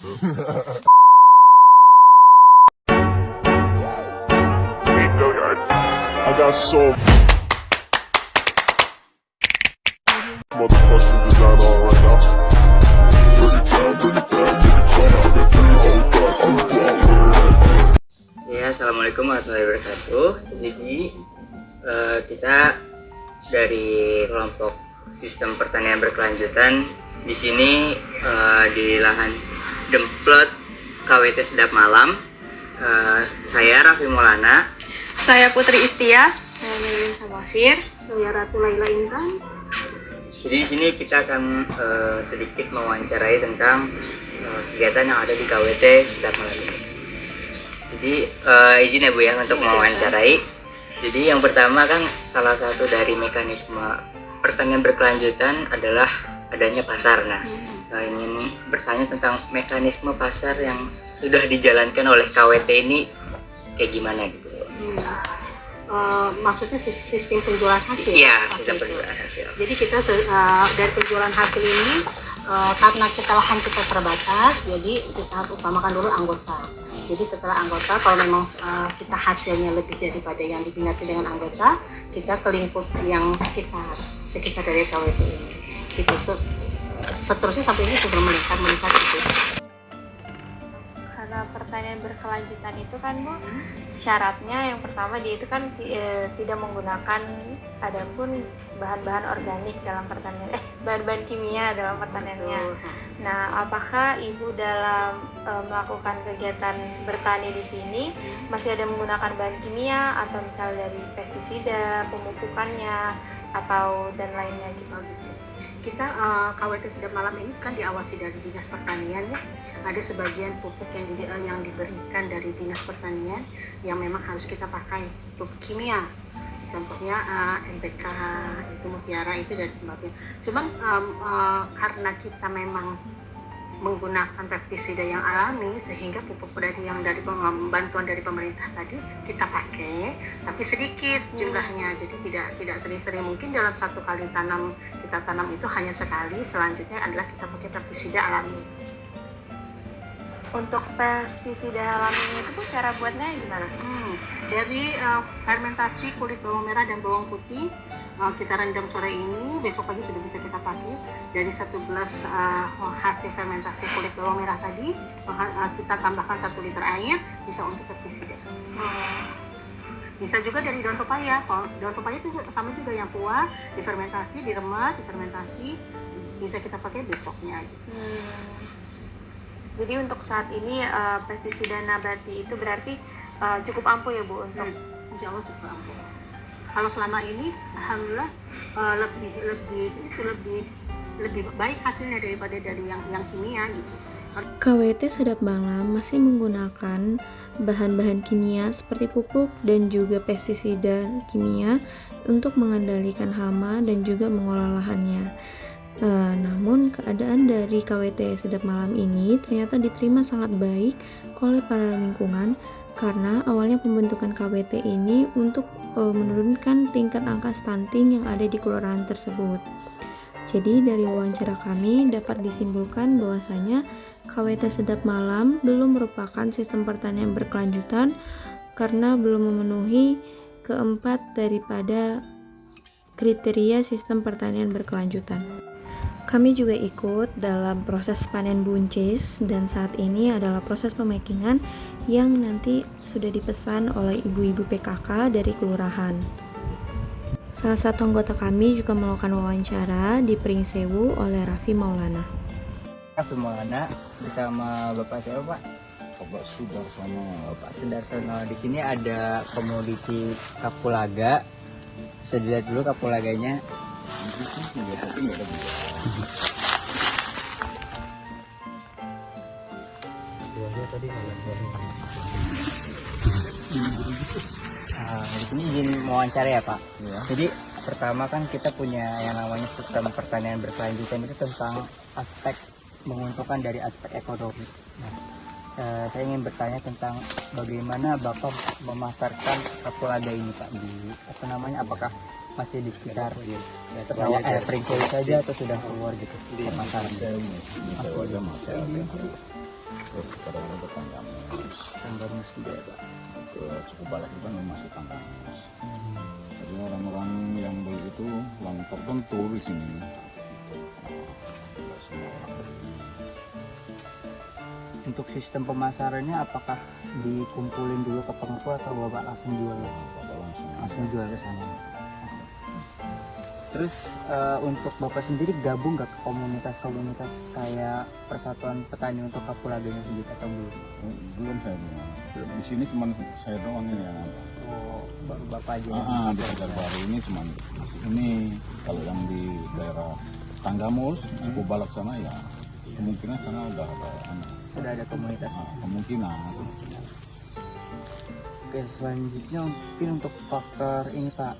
I got so motherfucking design on right now. Ya, assalamualaikum warahmatullahi wabarakatuh. Jadi kita dari kelompok sistem pertanian berkelanjutan di sini di lahan Demplot KWT Sedap Malam. Saya Raffi Maulana. Saya Putri Istia. Saya Melin Samafir. Saya Ratu Laila Intan. Jadi di sini kita akan sedikit mewawancarai tentang kegiatan yang ada di KWT Sedap Malam ini. Jadi izin ya Bu ya untuk mewawancarai. Jadi yang pertama kan salah satu dari mekanisme pertanian berkelanjutan adalah adanya pasar. Nah, ingin bertanya tentang mekanisme pasar yang sudah dijalankan oleh KWT ini kayak gimana gitu. Maksudnya sistem penjualan hasil? Iya, sistem penjualan hasil. Jadi kita dari penjualan hasil ini karena lahan kita terbatas, jadi kita harus utamakan dulu anggota. Jadi setelah anggota, kalau memang kita hasilnya lebih daripada yang diminati dengan anggota, kita ke lingkup yang sekitar dari KWT ini. Gitu. Seterusnya sampai ini sudah meningkat gitu. Karena pertanian berkelanjutan itu kan Bu, syaratnya yang pertama dia itu kan tidak menggunakan adapun bahan-bahan organik dalam pertanian, bahan-bahan kimia dalam pertaniannya. Nah, apakah Ibu dalam melakukan kegiatan bertani di sini masih ada menggunakan bahan kimia atau misal dari pestisida, pemupukannya atau dan lainnya gitu? Kita KWT Sedap Malam ini kan diawasi dari Dinas Pertanian ya. Ada sebagian pupuk yang diberikan dari Dinas Pertanian yang memang harus kita pakai pupuk kimia. Contohnya NPK, itu Mutiara itu dari tempatnya. Cuman karena kita memang menggunakan pestisida yang alami sehingga pupuk dari bantuan dari pemerintah tadi kita pakai, tapi sedikit jumlahnya, jadi tidak sering-sering. Mungkin dalam satu kali kita tanam itu hanya sekali, selanjutnya adalah kita pakai pestisida alami. Untuk pestisida alami itu cara buatnya gimana? Dari fermentasi kulit bawang merah dan bawang putih, kita rendam sore ini, besok pagi sudah bisa kita pakai. Dari 1 gelas hasil fermentasi kulit bawang merah tadi, kita tambahkan 1 liter air, bisa untuk pestisida. Bisa juga dari daun pepaya. Daun pepaya itu sama juga yang tua, difermentasi, diremet, difermentasi, bisa kita pakai besoknya. Jadi untuk saat ini pestisida nabati itu berarti cukup ampuh ya Bu untuk? Insya Allah cukup ampuh. Kalau selama ini, alhamdulillah lebih baik hasilnya daripada dari yang kimia gitu. KWT Sedap Malam masih menggunakan bahan-bahan kimia seperti pupuk dan juga pestisida kimia untuk mengendalikan hama dan juga mengolah lahannya. Namun keadaan dari KWT Sedap Malam ini ternyata diterima sangat baik oleh para lingkungan karena awalnya pembentukan KWT ini untuk menurunkan tingkat angka stunting yang ada di kelurahan tersebut. Jadi dari wawancara kami dapat disimpulkan bahwasanya KWT Sedap Malam belum merupakan sistem pertanian berkelanjutan karena belum memenuhi keempat daripada kriteria sistem pertanian berkelanjutan. Kami juga ikut dalam proses panen buncis dan saat ini adalah proses pemakingan yang nanti sudah dipesan oleh ibu-ibu PKK dari kelurahan. Salah satu anggota kami juga melakukan wawancara di Pringsewu oleh Raffi Maulana. Raffi Maulana bersama Bapak siapa Pak? Bapak Sudarsono. Bapak Sudarsono. Di sini ada komoditi kapulaga. Bisa dilihat dulu kapulaganya. Di sini izin mewawancara ya Pak. Ya. Jadi pertama kan kita punya yang namanya sistem pertanian berkelanjutan itu tentang aspek menguntungkan dari aspek ekonomi. Nah, saya ingin bertanya tentang bagaimana Bapak memasarkan kapulaga ini Pak di apakah masih di sekitar Pringsewu saja atau sudah keluar gitu di pasaran? Terus kadang-kadang ke Tanggamus. Tanggamus juga ya Pak. Ke Cukup Balak juga masih Tanggamus. Jadi orang-orang yang beli itu yang tertentu di sini. Tidak semua orang beli. Untuk sistem pemasarannya apakah dikumpulin dulu ke pengepul atau Bapak langsung jual? Bapak Langsung jual ke sana. Terus untuk Bapak sendiri gabung nggak ke komunitas-komunitas kayak Persatuan Petani untuk Kapulaganya sendiri atau belum? Belum saya bilang. Di sini cuma saya doang ini yang ada. Oh, baru Bapak aja. Di Pasar Baru ini cuma ini. Kalau yang di daerah Tanggamus, Cukup Balak sana ya kemungkinan sana udah ada komunitas. Kemungkinan. Oke, selanjutnya mungkin untuk faktor ini Pak,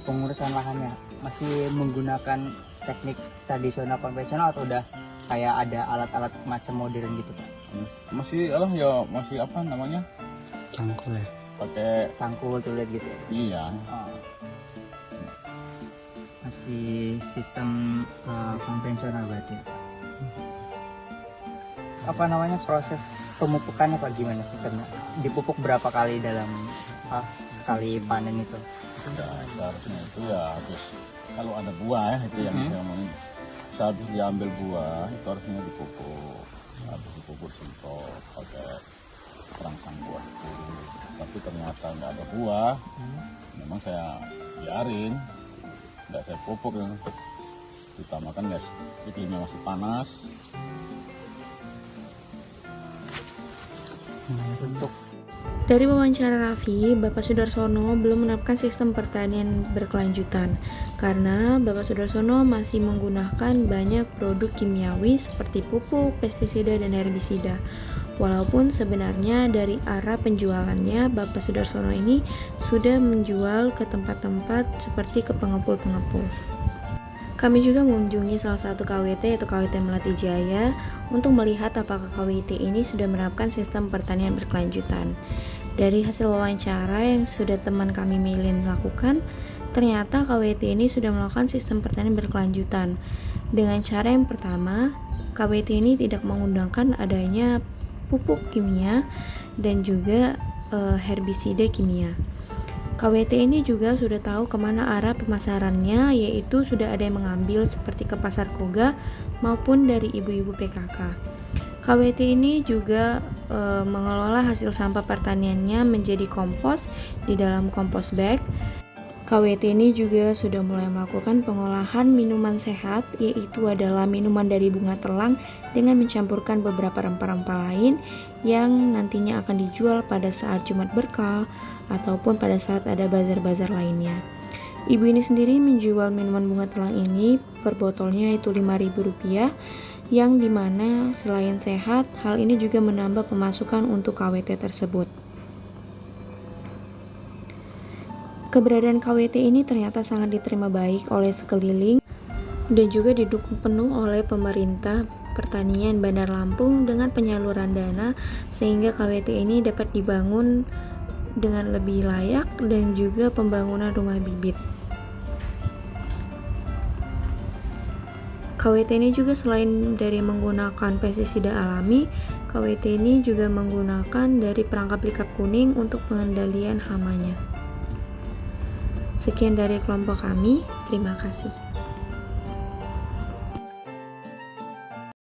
pengurusan lahannya masih menggunakan teknik tradisional konvensional atau udah kayak ada alat-alat macam modern gitu Pak? Masih apa namanya? Cangkul ya? Pakai Cangkul tulet gitu ya? iya. Masih sistem konvensional berarti. Proses pemupukannya Pak gimana sistemnya? Dipupuk berapa kali dalam kali panen itu? Ya, seharusnya itu ya harus kalau ada buah ya itu yang saya mau. Sehabis diambil buah itu harusnya dipupuk. Habis dipupuk semprot pakai perangsang buah itu. Tapi ternyata nggak ada buah. Memang saya biarin, nggak saya pupuk ya. Ditambahkan guys, iklimnya masih panas. Dari wawancara Raffi, Bapak Sudarsono belum menerapkan sistem pertanian berkelanjutan karena Bapak Sudarsono masih menggunakan banyak produk kimiawi seperti pupuk, pestisida, dan herbisida. Walaupun sebenarnya dari arah penjualannya Bapak Sudarsono ini sudah menjual ke tempat-tempat seperti ke pengepul-pengepul. Kami juga mengunjungi salah satu KWT yaitu KWT Melati Jaya untuk melihat apakah KWT ini sudah menerapkan sistem pertanian berkelanjutan. Dari hasil wawancara yang sudah teman kami Melin lakukan, ternyata KWT ini sudah melakukan sistem pertanian berkelanjutan. Dengan cara yang pertama, KWT ini tidak mengundangkan adanya pupuk kimia dan juga herbisida kimia. KWT ini juga sudah tahu kemana arah pemasarannya, yaitu sudah ada yang mengambil seperti ke pasar Koga maupun dari ibu-ibu PKK. KWT ini juga mengelola hasil sampah pertaniannya menjadi kompos di dalam kompos bag. KWT ini juga sudah mulai melakukan pengolahan minuman sehat, yaitu adalah minuman dari bunga telang dengan mencampurkan beberapa rempah-rempah lain yang nantinya akan dijual pada saat Jumat Berkah ataupun pada saat ada bazar-bazar lainnya. Ibu ini sendiri menjual minuman bunga telang ini per botolnya itu Rp5.000, yang dimana selain sehat, hal ini juga menambah pemasukan untuk KWT tersebut. Keberadaan KWT ini ternyata sangat diterima baik oleh sekeliling dan juga didukung penuh oleh pemerintah pertanian Bandar Lampung dengan penyaluran dana sehingga KWT ini dapat dibangun dengan lebih layak dan juga pembangunan rumah bibit. KWT ini juga selain dari menggunakan pestisida alami, KWT ini juga menggunakan dari perangkap likap kuning untuk pengendalian hamanya. Sekian dari kelompok kami, terima kasih.